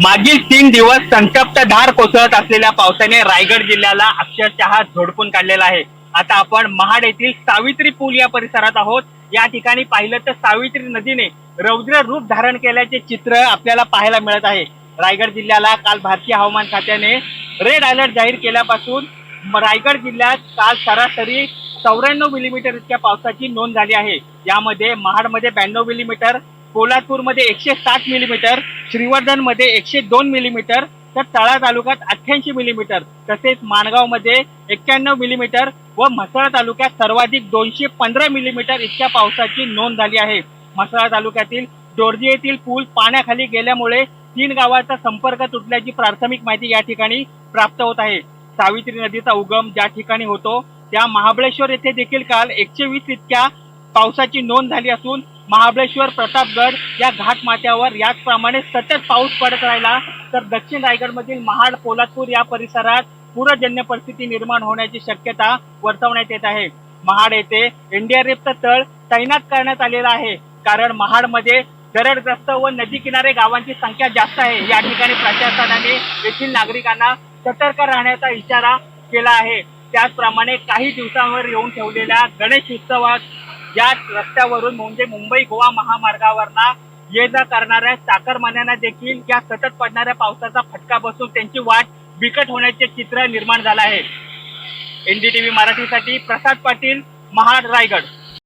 मागील 3 दिवस संतप्तधार कोसळत असलेल्या पावसाने रायगड जिल्ह्याला अक्षरशः झोडपून काढलेला आहे। आता आपण महाड येथील सावित्री पूल या परिसरात आहोत। या ठिकाणी पाहिलं तर सावित्री नदीने रौद्र रूप धारण केल्याचे चित्र आपल्याला पाहायला मिळत आहे। रायगड जिल्ह्याला काल भारतीय हवामान खात्याने रेड अलर्ट जाहीर केल्यापासून रायगड जिल्ह्यात काल सरासरी 94 मिलीमीटर इतक्या पावसाची नोंद झाली आहे। यामध्ये महाडमध्ये 92 मिलीमीटर, पोलादपूरमध्ये 160 मिलीमीटर, श्रीवर्धनमध्ये 102 मिलीमीटर, तर तळा तालुक्यात 88 मिलीमीटर, तसेच माणगावमध्ये 91 मिलीमीटर व म्हसळा तालुक्यात सर्वाधिक 215 मिलीमीटर इतक्या पावसाची नोंद झाली आहे। म्हसळा तालुक्यातील डोरजी येथील पूल पाण्याखाली गेल्यामुळे 3 गावांचा संपर्क तुटल्याची प्राथमिक माहिती या ठिकाणी प्राप्त होत आहे। सावित्री नदीचा उगम ज्या ठिकाणी होतो त्या महाबळेश्वर येथे देखील काल 120 इतक्या पावसाची नोंद झाली असून महाबळेश्वर, प्रतापगड या घाटमाथ्यावर याचप्रमाणे सतत पाऊस पडत राहिला तर दक्षिण रायगडमधील महाड, पोलादपूर या परिसरात पूरजन्य परिस्थिती निर्माण होण्याची शक्यता वर्तवण्यात येत आहे। महाड येथे एनडीआरएफचा तळ तैनात करण्यात आलेला आहे, कारण महाडमध्ये दरडग्रस्त व नदी किनारे गावांची संख्या जास्त आहे। या ठिकाणी प्रशासनाने येथील नागरिकांना सतर्क राहण्याचा इशारा केला आहे। त्याचप्रमाणे काही दिवसांवर येऊन ठेवलेल्या गणेश उत्सवात या रस्त्यावरून म्हणजे मुंबई गोवा महामार्गावरना ये जा करणाऱ्या चाकरमान्यांना देखील या सतत पडणाऱ्या पावसाचा फटका बसून त्यांची वाट बिकट होण्याचे चित्र निर्माण झाले आहे। एनडीटीव्ही मराठीसाठी प्रसाद पाटील, महाड, रायगड।